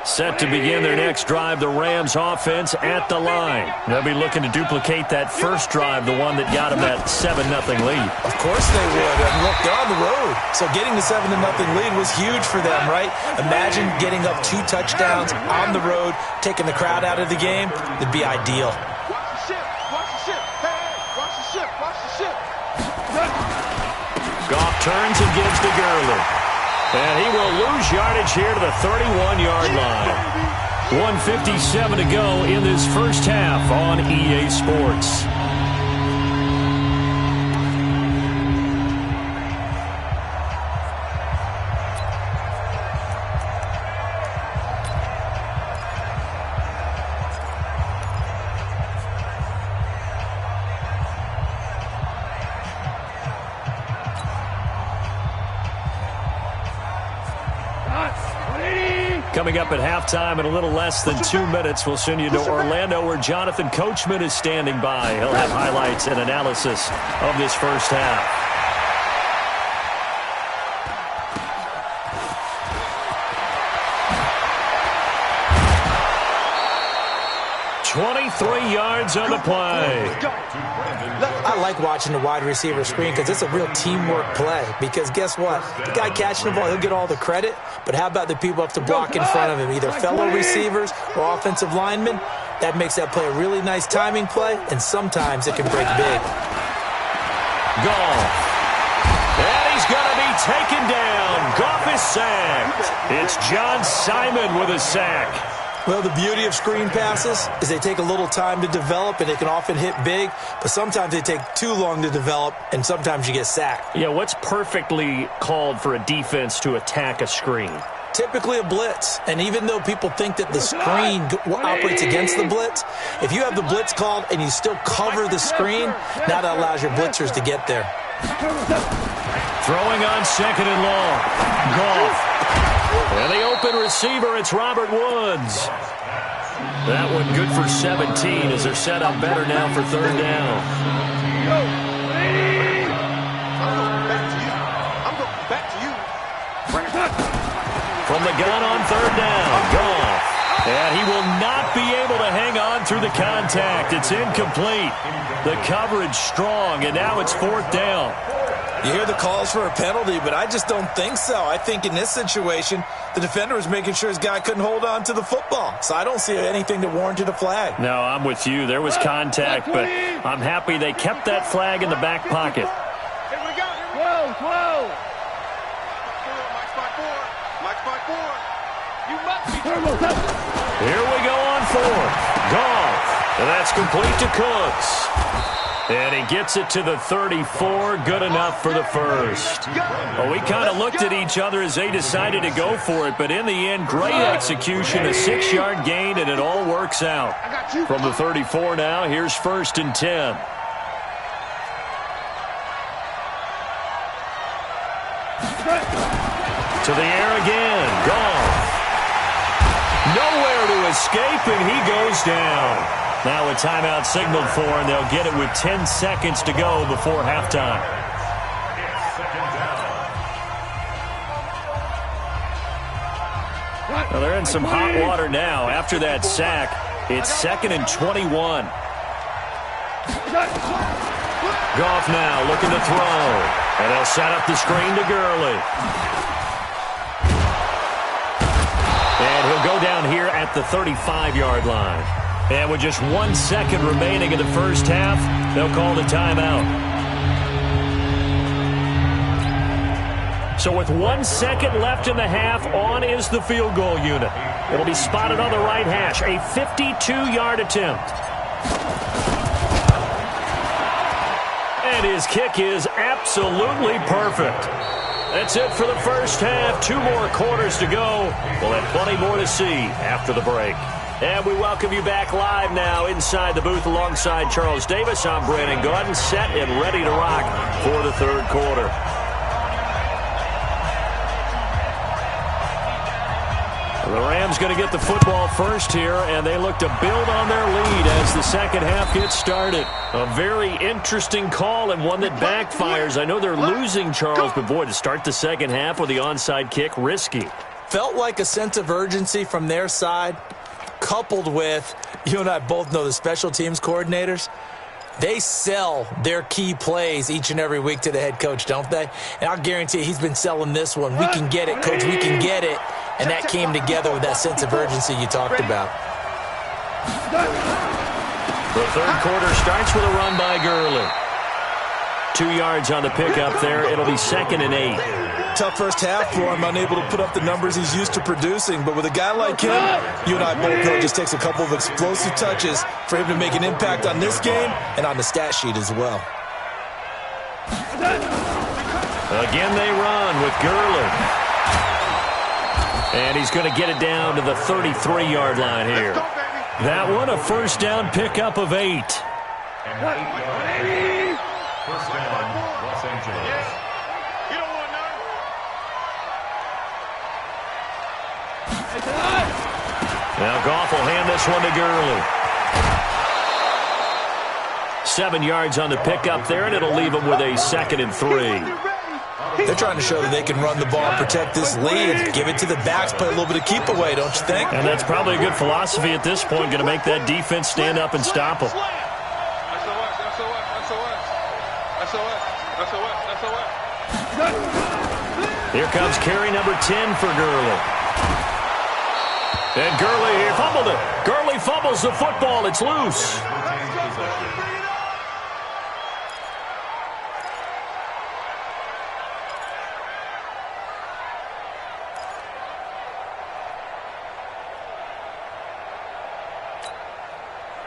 Set to begin their next drive, the Rams offense at the line. They'll be looking to duplicate that first drive, the one that got them that 7-0 lead. Of course they would. And look, they're on the road. So getting the 7-0 lead was huge for them, right? Imagine getting up 2 touchdowns on the road, taking the crowd out of the game. It'd be ideal. Watch the ship. Watch the ship. Hey, watch the ship. Watch the ship. Goff turns and gives to Gurley. And he will lose yardage here to the 31-yard line. 1:57 to go in this first half on EA Sports. Coming up at halftime in a little less than 2 minutes, we'll send you to Orlando where Jonathan Coachman is standing by. He'll have highlights and analysis of this first half. 23 yards on the play. I like watching the wide receiver screen because it's a real teamwork play. Because guess what? The guy catching the ball, he'll get all the credit. But how about the people up to block in front of him, either fellow receivers or offensive linemen? That makes that play a really nice timing play, and sometimes it can break big. Goff. And he's going to be taken down. Goff is sacked. It's John Simon with a sack. Well, the beauty of screen passes is they take a little time to develop, and they can often hit big, but sometimes they take too long to develop, and sometimes you get sacked. Yeah, what's perfectly called for a defense to attack a screen? Typically a blitz, and even though people think that the screen operates against the blitz, if you have the blitz called and you still cover the screen, now that allows your blitzers to get there. Throwing on second and long. Goff. And the open receiver, it's Robert Woods. That one good for 17 as they're set up better now for third down. I'm going back to you. From the gun on third down, Goff. And he will not be able to hang on through the contact. It's incomplete. The coverage strong, and now it's fourth down. You hear the calls for a penalty, but I just don't think so. I think in this situation, the defender was making sure his guy couldn't hold on to the football. So I don't see anything that warranted a flag. No, I'm with you. There was contact, but I'm happy they kept that flag in the back pocket. Here we go. Whoa. Mike's by four. Mike's by four. You must be turbo. Here we go on fourth. Goff. And that's complete to Cooks. And he gets it to the 34, good enough for the first. Well, we kind of looked at each other as they decided to go for it, but in the end, great execution, a 6-yard gain, and it all works out. From the 34 now, here's 1st and 10. To the air again, Goff. Nowhere to escape, and he goes down. Now a timeout signaled for, and they'll get it with 10 seconds to go before halftime. Well, they're in some hot water now. After that sack, it's 2nd and 21. Goff now looking to throw. And they'll set up the screen to Gurley. And he'll go down here at the 35-yard line. And with just 1 second remaining in the first half, they'll call the timeout. So with 1 second left in the half, on is the field goal unit. It'll be spotted on the right hash, a 52-yard attempt. And his kick is absolutely perfect. That's it for the first half. 2 more quarters to go. We'll have plenty more to see after the break. And we welcome you back live now inside the booth alongside Charles Davis. I'm Brandon Gordon, set and ready to rock for the third quarter. The Rams going to get the football first here, and they look to build on their lead as the second half gets started. A very interesting call and one that backfires. I know they're losing, Charles, but boy, to start the second half with the onside kick, risky. felt like a sense of urgency from their side, coupled with, you and I both know the special teams coordinators, they sell their key plays each and every week to the head coach, don't they? And I'll guarantee you he's been selling this one. We can get it, coach, we can get it. And that came together with that sense of urgency you talked about. The third quarter starts with a run by Gurley. 2 yards on the pickup there. It'll be 2nd and 8. Tough first half for him, unable to put up the numbers he's used to producing. But with a guy like him, you and I both know it just takes a couple of explosive touches for him to make an impact on this game and on the stat sheet as well. Again they run with Gurley. And he's going to get it down to the 33-yard line here. That one a first down pickup of 8. First down, Los Angeles. You don't want none. Now Goff will hand this one to Gurley. 7 yards on the pickup there, and it'll leave him with a 2nd and 3. They're trying to show that they can run the ball and protect this lead. Give it to the backs, play a little bit of keep away, don't you think? And that's probably a good philosophy at this point, going to make that defense stand up and stop them. Here comes carry number 10 for Gurley. And Gurley here fumbled it. Gurley fumbles the football. It's loose.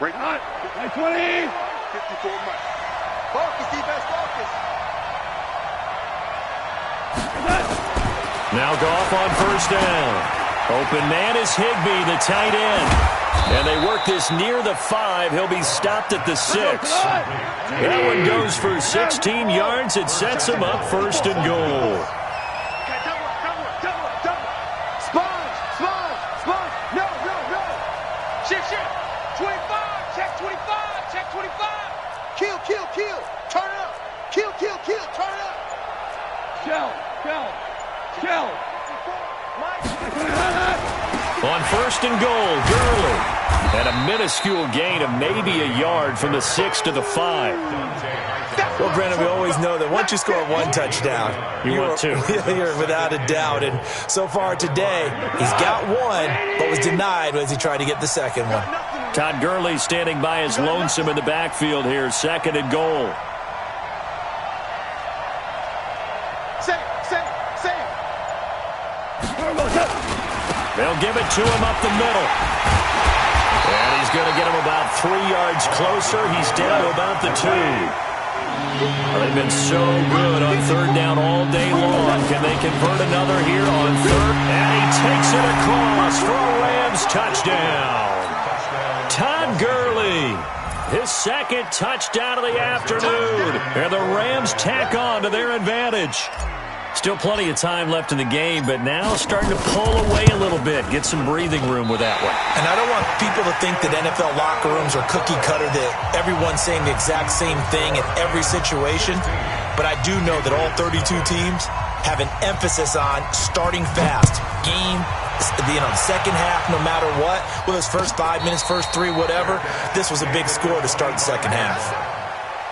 Break on. 20. 54 much. Focus, defense, focus. Now Goff on first down. Open man is Higbee, the tight end. And they work this near the 5. He'll be stopped at the 6. That one goes for 16 yards. It sets him up 1st and goal. Kill. Turn it up. Kill. Turn it up. Kill. On 1st and goal, Gurley. And a minuscule gain of maybe a yard from the 6 to the 5. Well, Brandon, we always know that once you score one touchdown, want two. You're without a doubt. And so far today, he's got one, but was denied as he tried to get the second one. Todd Gurley standing by his lonesome in the backfield here. 2nd and goal. They'll give it to him up the middle. And he's going to get him about 3 yards closer. He's down to about the 2. They've been so good on 3rd down all day long. Can they convert another here on 3rd? And he takes it across for a Rams touchdown. Todd Gurley, his 2nd touchdown of the afternoon. And the Rams tack on to their advantage. Still plenty of time left in the game, but now starting to pull away a little bit. Get some breathing room with that one. And I don't want people to think that NFL locker rooms are cookie cutter, that everyone's saying the exact same thing in every situation. But I do know that all 32 teams have an emphasis on starting fast. Game, the second half, no matter what. Whether it's first 5 minutes, first 3, whatever. This was a big score to start the second half.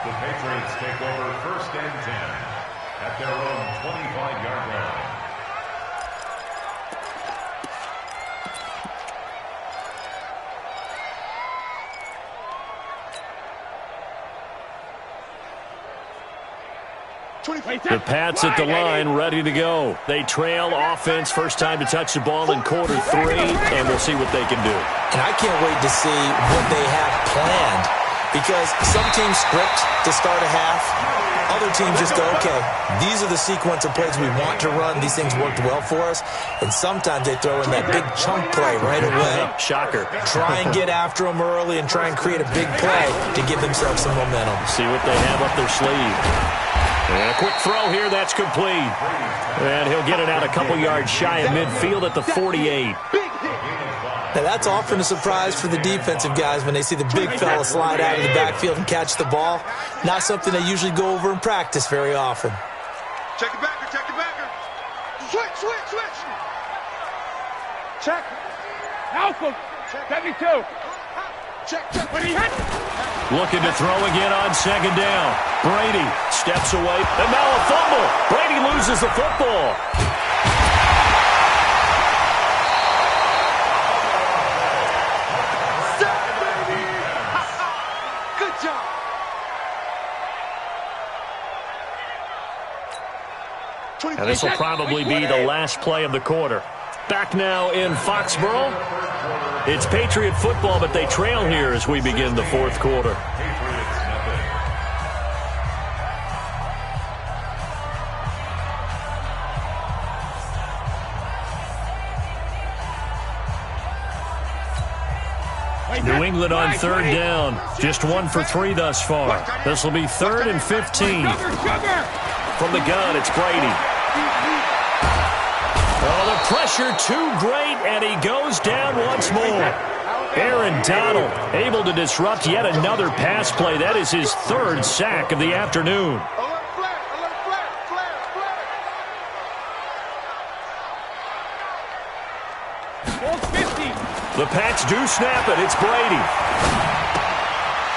The Patriots take over 1st and 10 at their own 25-yard line. The Pats at the line, ready to go. They trail offense, first time to touch the ball in quarter 3, and we'll see what they can do. And I can't wait to see what they have planned, because some teams script to start a half. Other teams just go, okay, these are the sequence of plays we want to run. These things worked well for us. And sometimes they throw in that big chunk play right away. Shocker. Try and get after them early and try and create a big play to give themselves some momentum. See what they have up their sleeve. And a quick throw here, that's complete. And he'll get it out a couple yards shy of midfield at the 48. Now, that's often a surprise for the defensive guys when they see the big fella slide out of the backfield and catch the ball. Not something they usually go over in practice very often. Check the backer. Switch. Check. Alpha. 72. Check. When he hit. Looking to throw again on second down. Brady steps away, and now a fumble. Brady loses the football. Good job. And this will probably be the last play of the quarter. Back now in Foxborough. It's Patriot football, but they trail here as we begin the fourth quarter. New England on third down. Just 1 for 3 thus far. This will be 3rd and 15. From the gun, it's Brady. Oh, the pressure too great, and he goes down once more. Aaron Donald able to disrupt yet another pass play. That is his 3rd sack of the afternoon. The Pats do snap it. It's Brady.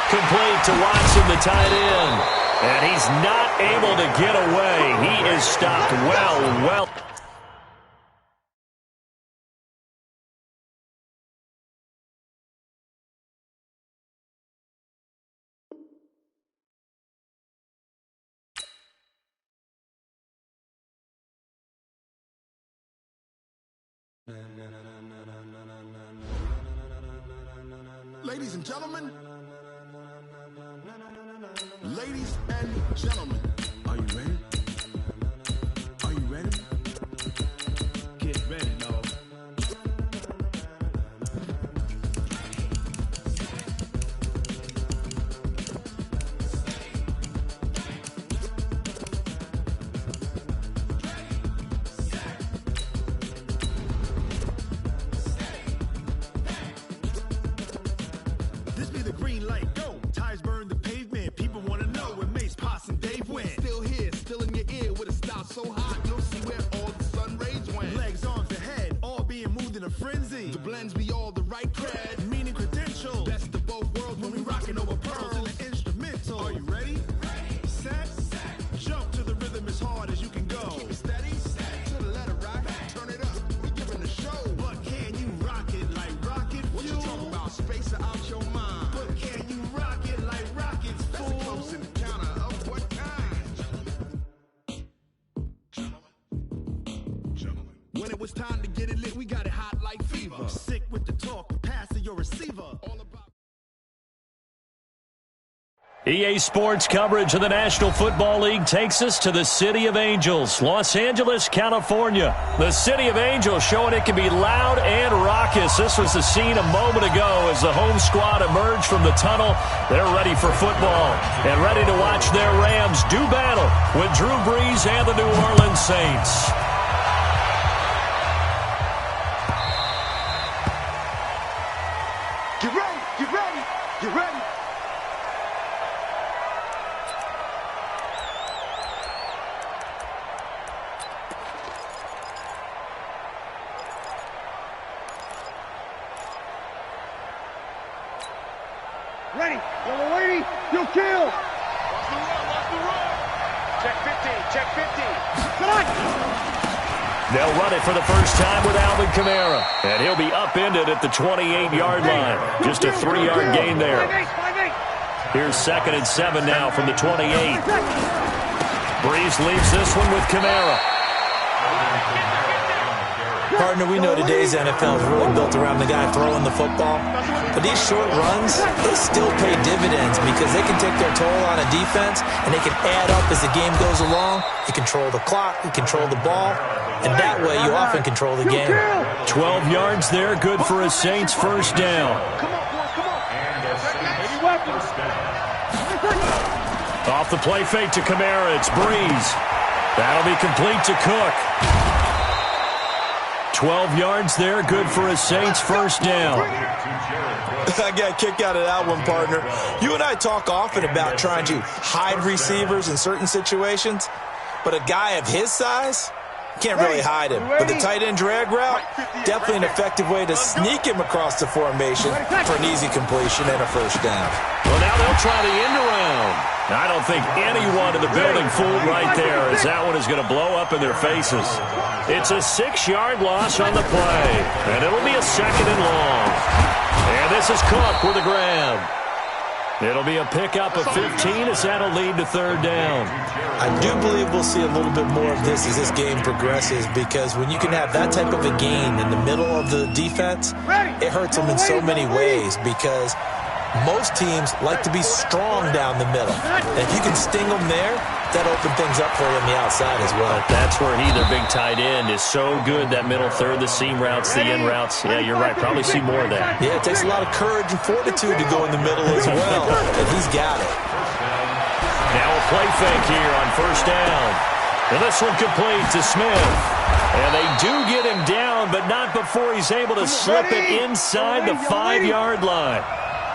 Complete to Watson, the tight end. And he's not able to get away. He is stopped well. Ladies and gentlemen, are you ready? Are you ready? Get ready, dog. This be the green light, go. Tires burn the pavement. People want to know where Mace, Poss, and Dave went. Still here, still in your ear with a style so hot, you'll see where all the sun rays went. Legs, arms, and head, all being moved in a frenzy. The blends be all the right cred, meaning credentials. Best of both worlds when we rockin' over pearls in the instrumental. Are you ready? Set. Jump to the rhythm as hard as you can go. Keep it steady, to the letter rock. Turn it up, we giving the show. But can you rock it like rocket fuel? What you talking about? Space out your mind. But can you rock it like rockets, fool? That's a close encounter of what kind? Gentlemen. When it was time to get it lit, we got it hot like fever. Sick with the talk, pass to your receiver. All about EA Sports coverage of the National Football League takes us to the City of Angels, Los Angeles, California. The City of Angels showing it can be loud and raucous. This was the scene a moment ago as the home squad emerged from the tunnel. They're ready for football and ready to watch their Rams do battle with Drew Brees and the New Orleans Saints. Get ready, get ready, get ready. Ready, yellow lady, you kill. Watch the run. Check 15, check 15. Come on. They'll run it for the first time with Alvin Kamara. And he'll be upended at the 28-yard line. Just a 3-yard gain there. Here's 2nd and 7 now from the 28. Brees leaves this one with Kamara. Partner, we know today's NFL is really built around the guy throwing the football. But these short runs, they still pay dividends because they can take their toll on a defense and they can add up as the game goes along. You control the clock, you control the ball, and that way you often control the game. 12 yards there, good for a Saints first down. Come on, boys, come on. Any weapons? Off the play fake to Kamara, it's Brees. That'll be complete to Cook. 12 yards there, good for a Saints first down. I got a kick out of that one, partner. You and I talk often about trying to hide receivers in certain situations, but a guy of his size, Can't really hide him. But the tight end drag route, definitely an effective way to sneak him across the formation for an easy completion and a first down. Well, now they'll try the end around. I don't think anyone in the building fooled right there, as that one is going to blow up in their faces. It's a 6-yard loss on the play, and it'll be a 2nd and long. And this is Cook with a grab. It'll be a pickup of 15 as that'll lead to 3rd down. I do believe we'll see a little bit more of this as this game progresses, because when you can have that type of a gain in the middle of the defense, it hurts them in so many ways, because most teams like to be strong down the middle. And if you can sting them there, that opens things up for you on the outside as well. But that's where their big tight end, is so good, that middle third, the seam routes, the in routes. Yeah, you're right. Probably see more of that. Yeah, it takes a lot of courage and fortitude to go in the middle as well, and he's got it. Now a play fake here on 1st down. And this one complete to Smith. And they do get him down, but not before he's able to slip it inside the 5-yard line.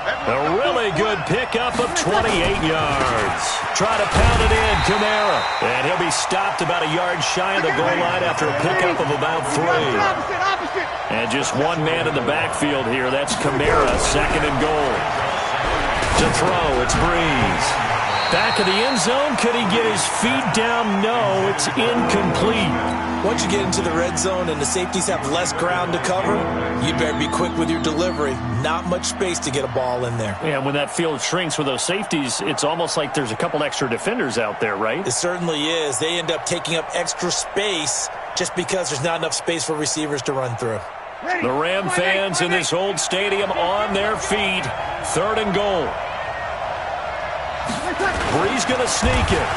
A really good pickup of 28 yards. Try to pound it in, Kamara. And he'll be stopped about a yard shy of the goal line after a pickup of about 3. And just one man in the backfield here. That's Kamara, 2nd and goal. To throw, it's Breeze. Back of the end zone, could he get his feet down? No, it's incomplete. Once you get into the red zone and the safeties have less ground to cover, you better be quick with your delivery. Not much space to get a ball in there. Yeah, when that field shrinks with those safeties, it's almost like there's a couple extra defenders out there, right? It certainly is. They end up taking up extra space just because there's not enough space for receivers to run through. The Ram fans in this old stadium on their feet. 3rd and goal. Breeze going to sneak it.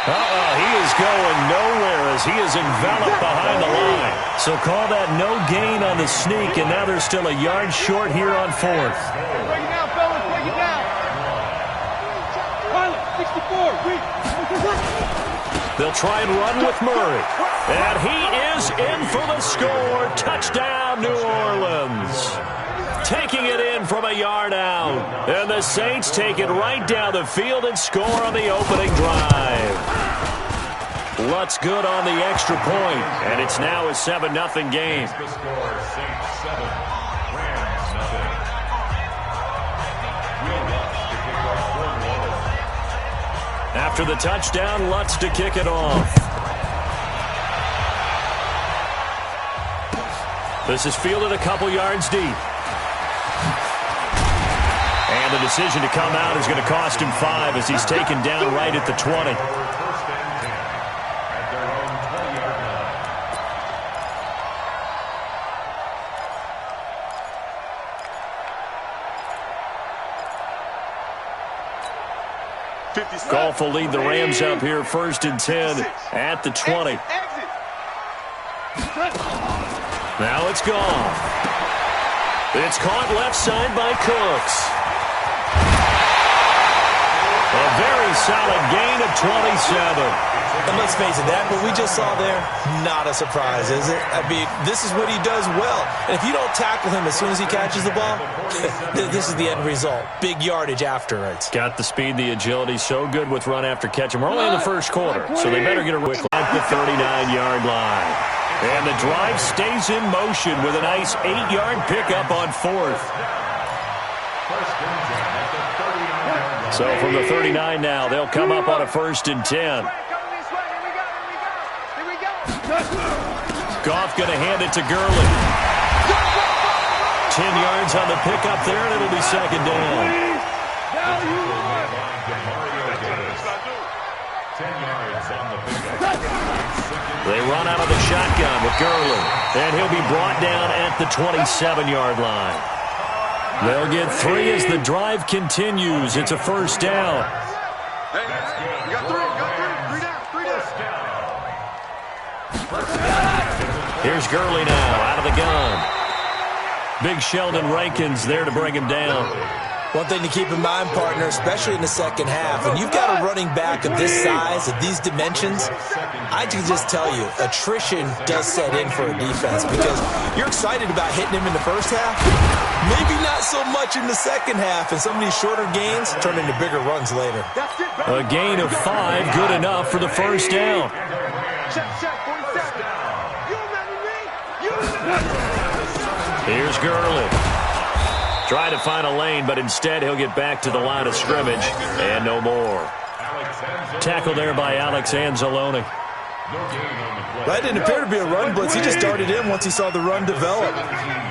He is going nowhere as he is enveloped behind the line. So call that no gain on the sneak, and now they're still a yard short here on 4th. Break it down, fellas. Break it down. Pilot, 64. They'll try and run with Murray. And he is in for the score. Touchdown, New Orleans. Taking it in from a yard out. And the Saints take it right down the field and score on the opening drive. Lutz good on the extra point, and it's now a 7-0 game. After the touchdown, Lutz to kick it off. This is fielded a couple yards deep. And the decision to come out is going to cost him 5 as he's taken down right at the 20. Goff will lead the Rams up here 1st and 10 at the 20. Now it's gone. It's caught left side by Cooks. A very solid gain of 27. And let's face it, that what we just saw there, not a surprise, is it? I mean, this is what he does well. And if you don't tackle him as soon as he catches the ball, this is the end result. Big yardage afterwards. Got the speed, the agility, so good with run after catch. And we're only in the 1st quarter, so they better get it quickly at the 39-yard line. And the drive stays in motion with a nice 8-yard pickup on 4th. So from the 39 now, they'll come up on a 1st and 10. Goff going to hand it to Gurley. 10 yards on the pickup there, and it'll be 2nd down. They run out of the shotgun with Gurley, and he'll be brought down at the 27-yard line. They'll get 3 as the drive continues. It's a 1st down. Hey, you got 3 down. Here's Gurley now out of the gun. Big Sheldon Rankins there to bring him down. One thing to keep in mind, partner, especially in the second half, when you've got a running back of this size, of these dimensions, I can just tell you, attrition does set in for a defense because you're excited about hitting him in the first half, maybe not so much in the second half, and some of these shorter gains turn into bigger runs later. A gain of 5, good enough for the 1st down. Check, 47. Here's Gurley. Trying to find a lane, but instead he'll get back to the line of scrimmage, and no more. Tackle there by Alex Anzalone. That didn't appear to be a run blitz. He just darted in once he saw the run develop.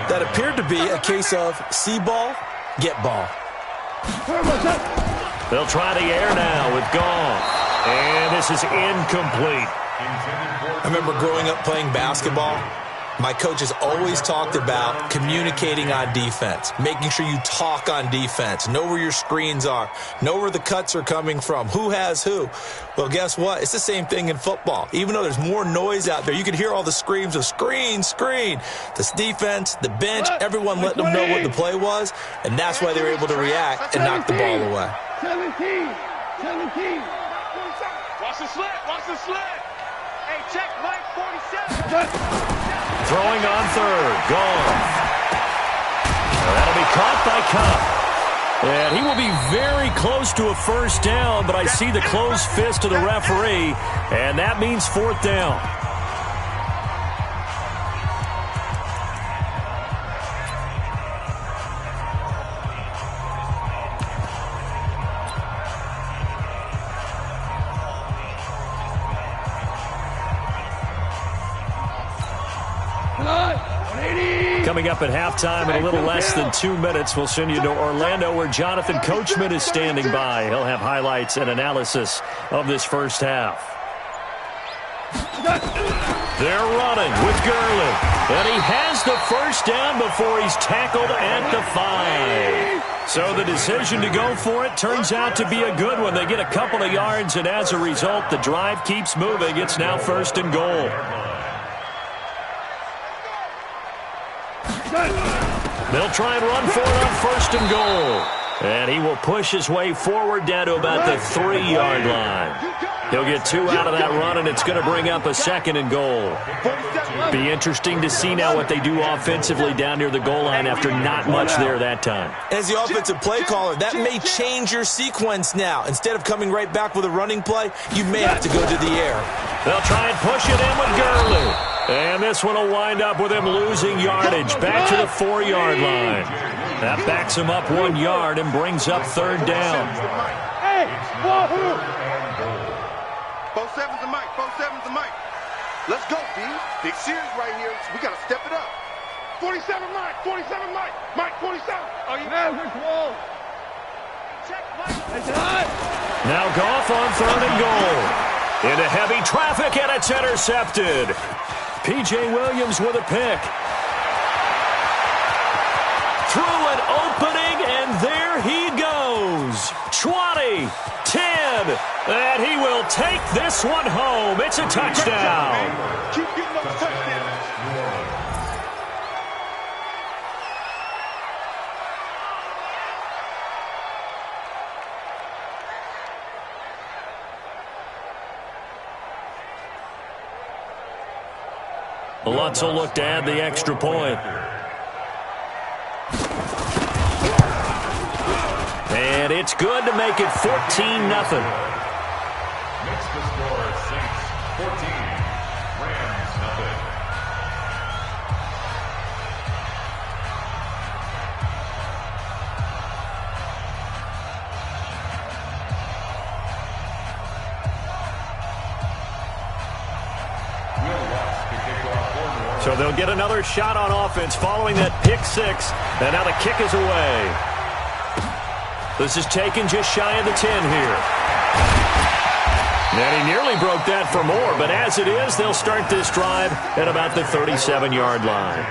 That appeared to be a case of see ball, get ball. They'll try the air now with Goff. And this is incomplete. I remember growing up playing basketball. My coaches always talked about communicating on defense, making sure you talk on defense, know where your screens are, know where the cuts are coming from, who has who. Well, guess what? It's the same thing in football. Even though there's more noise out there, you can hear all the screams of screen, screen. This defense, the bench, everyone letting them know what the play was, and that's why they were able to react and knock the ball away. 17. Watch the slant, watch the slant. Hey, check Mike 47. Throwing on third. Gone. That'll be caught by Cup. And he will be very close to a first down, but I see the closed fist of the referee, and that means fourth down. Coming up at halftime in a little less than 2 minutes, we'll send you to Orlando where Jonathan Coachman is standing by. He'll have highlights and analysis of this first half. They're running with Gurley. And he has the first down before he's tackled at the 5. So the decision to go for it turns out to be a good one. They get a couple of yards, and as a result, the drive keeps moving. It's now first and goal. They'll try and run for it on first and goal. And he will push his way forward down to about the 3-yard line. He'll get 2 out of that run, and it's going to bring up a second and goal. Be interesting to see now what they do offensively down near the goal line after not much there that time. As the offensive play caller, that may change your sequence now. Instead of coming right back with a running play, you may have to go to the air. They'll try and push it in with Gurley. And this one will wind up with him losing yardage back to the 4-yard line. That backs him up 1 yard and brings up third down. Hey, wahoo! 4-7's the mic, 4-7's the mic. Let's go, B. Big series right here. We got to step it up. 47 Mike, 47 Mike. Mike 47. Are you now? Here's Wall. Check Mike. Now Goff on third and goal. Into heavy traffic, and it's intercepted. P.J. Williams with a pick. Through an opening, and there he goes. 20, 10, and he will take this one home. It's a touchdown. Keep getting those touchdowns. Lutz will look to add the extra point. And it's good to make it 14-0. Makes the score Saints 14, Rams 0. So they'll get another shot on offense following that pick six. And now the kick is away. This is taken just shy of the 10 here. And he nearly broke that for more, but as it is, they'll start this drive at about the 37-yard line.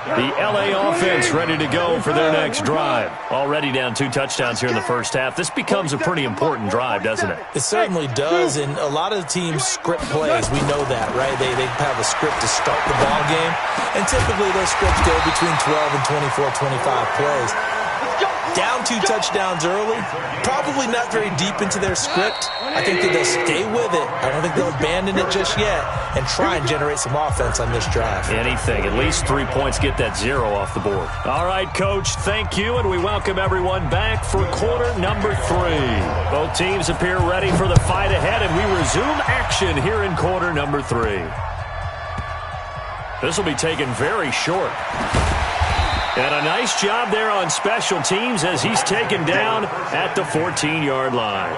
The L.A. offense ready to go for their next drive. Already down 2 touchdowns here in the first half. This becomes a pretty important drive, doesn't it? It certainly does, and a lot of teams script plays. We know that, right? They have a script to start the ball game, and typically those scripts go between 12 and 24, 25 plays. Down 2 touchdowns early, probably not very deep into their script. I think that they'll stay with it. I don't think they'll abandon it just yet and try and generate some offense on this drive. Anything. At least 3 points, get that 0 off the board. All right, Coach, thank you, and we welcome everyone back for quarter number 3. Both teams appear ready for the fight ahead, and we resume action here in quarter number 3. This will be taken very short. And a nice job there on special teams as he's taken down at the 14-yard line.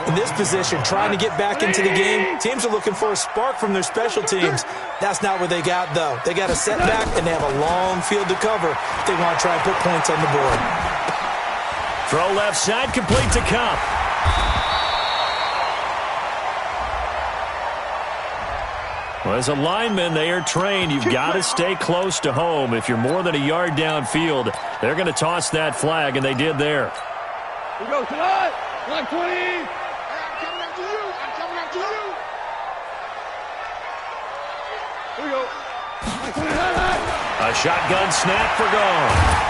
In this position, trying to get back into the game, teams are looking for a spark from their special teams. That's not what they got, though. They got a setback, and they have a long field to cover if they want to try and put points on the board. Throw left side, complete to Cup. Well, as a lineman, they are trained. You've got to stay close to home. If you're more than a yard downfield, they're going to toss that flag, and they did there. We go tonight. Like 20. I'm coming after you. I'm coming after you. Here we go. A shotgun snap for gone.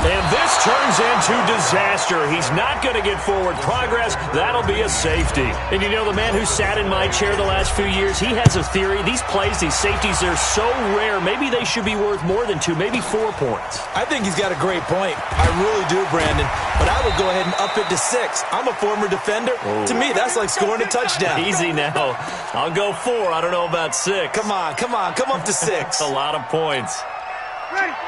And this turns into disaster. He's not going to get forward progress. That'll be a safety. And you know, the man who sat in my chair the last few years, he has a theory. These plays, these safeties, they're so rare. Maybe they should be worth more than 2, maybe 4 points. I think he's got a great point. I really do, Brandon. But I would go ahead and up it to 6. I'm a former defender. Oh. To me, that's like scoring a touchdown. Easy now. I'll go 4. I don't know about 6. Come on. Come up to 6. A lot of points.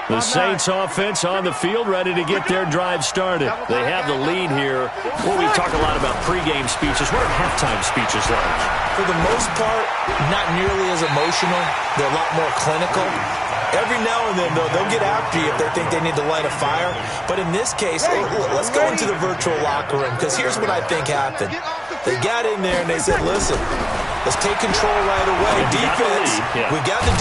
The Saints offense on the field, ready to get their drive started. They have the lead here. Well, we talk a lot about pregame speeches. What are halftime speeches like? For the most part, not nearly as emotional. They're a lot more clinical. Every now and then, though, they'll get after you if they think they need to light a fire. But in this case, let's go into the virtual locker room, because here's what I think happened. They got in there and they said, listen, let's take control right away. Defense, we got the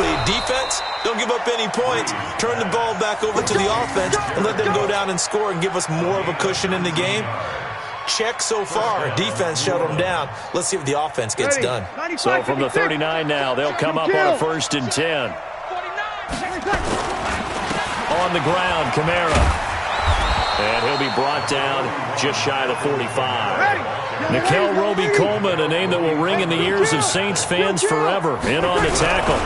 lead. Defense, don't give up any points. Turn the ball back over to the offense and let them go down and score and give us more of a cushion in the game. Check so far. Defense shut them down. Let's see if the offense gets done. So from the 39 now, they'll come up on a 1st and 10. On the ground, Kamara. And he'll be brought down just shy of the 45. Nickel Roby-Coleman, a name that will ring in the ears of Saints fans forever, in on the tackle.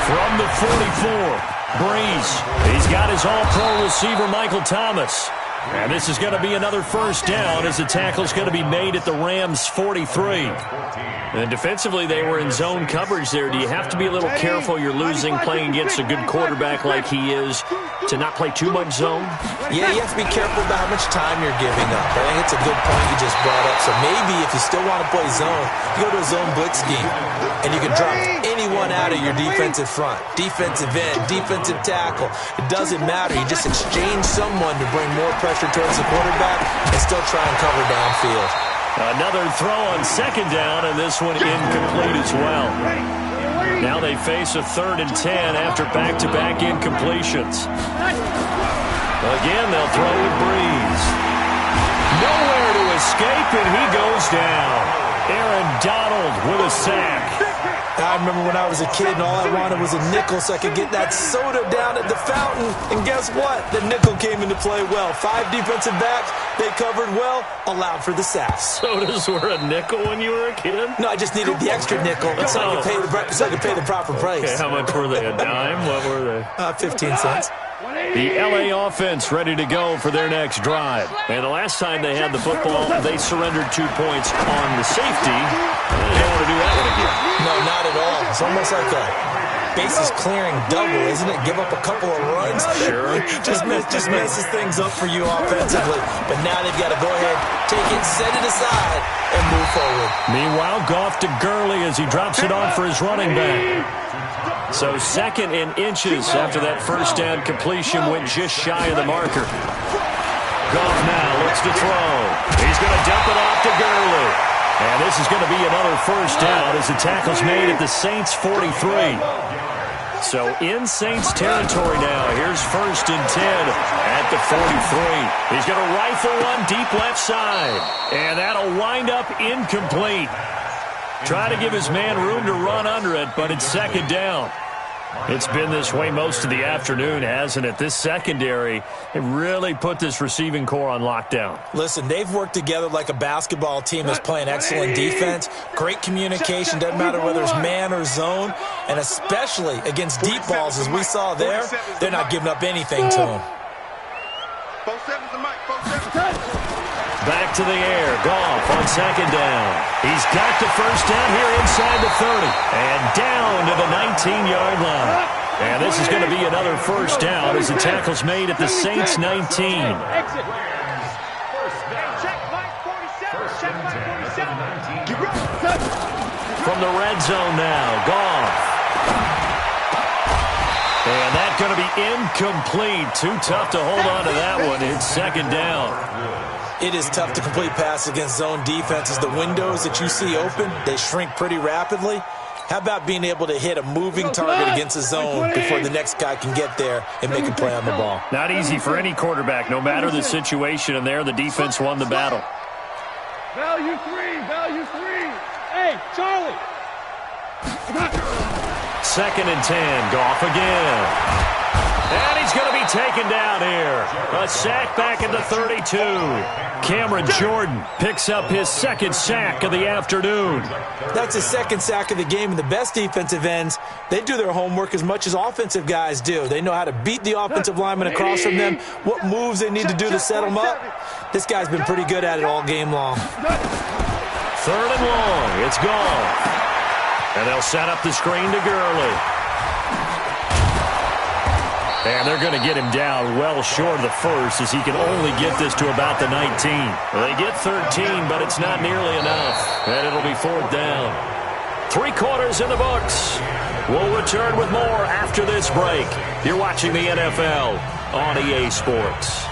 From the 44, Breeze. He's got his all-pro receiver, Michael Thomas. And this is going to be another 1st down as the tackle's going to be made at the Rams' 43. And defensively, they were in zone coverage there. Do you have to be a little careful? You're losing playing against a good quarterback like he is to not play too much zone? Yeah, you have to be careful about how much time you're giving up. I think it's a good point you just brought up. So maybe if you still want to play zone, you go to a zone blitz scheme, and you can drop anyone out of your defensive front, defensive end, defensive tackle. It doesn't matter. You just exchange someone to bring more pressure towards the quarterback and still try and cover downfield. Another throw on 2nd down, and this one incomplete as well. Now they face a 3rd and 10 after back-to-back incompletions. Again, they'll throw with Breeze. Nowhere to escape, and he goes down. Aaron Donald with a sack. I remember when I was a kid and all I wanted was a nickel so I could get that soda down at the fountain. And guess what? The nickel came into play well. 5 defensive backs, they covered well, allowed for the sack. Sodas were a nickel when you were a kid? No, I just needed the extra nickel so I could pay the proper price. Okay, how much were they? A dime? What were they? 15 cents. The LA offense ready to go for their next drive. And the last time they had the football, they surrendered 2 points on the safety. They don't want to do that one again. No, not at all. It's almost like a bases clearing double, isn't it? Give up a couple of runs. Sure. just messes things up for you offensively. But now they've got to go ahead, take it, set it aside, and move forward. Meanwhile, Goff to Gurley as he drops it off for his running back. So 2nd and inches after that 1st down completion went just shy of the marker. Goff now looks to throw. He's going to dump it off to Gurley. And this is going to be another 1st down as the tackle's made at the Saints' 43. So in Saints territory now. Here's 1st and 10 at the 43. He's going to rifle one deep left side. And that'll wind up incomplete. Try to give his man room to run under it, but it's 2nd down. It's been this way most of the afternoon, hasn't it? This secondary, it really put this receiving core on lockdown. Listen, they've worked together like a basketball team that's playing excellent defense. Great communication, doesn't matter whether it's man or zone. And especially against deep balls, as we saw there, they're not giving up anything to them. back to the air. Goff on second down. He's got the first down here inside the 30. And down to the 19-yard line. And this is going to be another first down as the tackle's made at the Saints 19. From the red zone now, Goff. And that's going to be incomplete. Too tough to hold on to that one. It's second down. It is tough to complete pass against zone defenses. The windows that you see open, they shrink pretty rapidly. How about being able to hit a moving target against a zone before the next guy can get there and make a play on the ball? Not easy for any quarterback, no matter the situation. And there, the defense won the battle. Value three. Hey, Charlie. Second and 10. Goff again. And he's going to be taken down here. A sack back at the 32. Cameron Jordan picks up his second sack of the afternoon. That's his second sack of the game, and the best defensive ends, they do their homework as much as offensive guys do. They know how to beat the offensive lineman across from them, what moves they need to do to set them up. This guy's been pretty good at it all game long. Third and long. It's gone. And they'll set up the screen to Gurley. And they're going to get him down well short of the first as he can only get this to about the 19. They get 13, but it's not nearly enough. And it'll be fourth down. 3 quarters in the books. We'll return with more after this break. You're watching the NFL on EA Sports.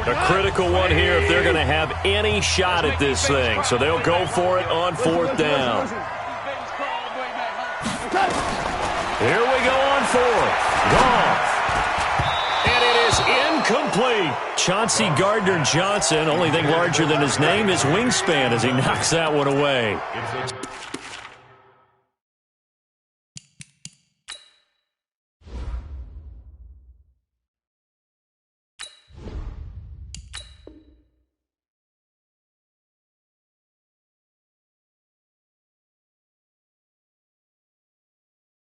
A critical one here if they're going to have any shot at this thing. So they'll go for it on fourth down. Here we go on fourth. Goff. And it is incomplete. Chauncey Gardner-Johnson, only thing larger than his name is wingspan as he knocks that one away.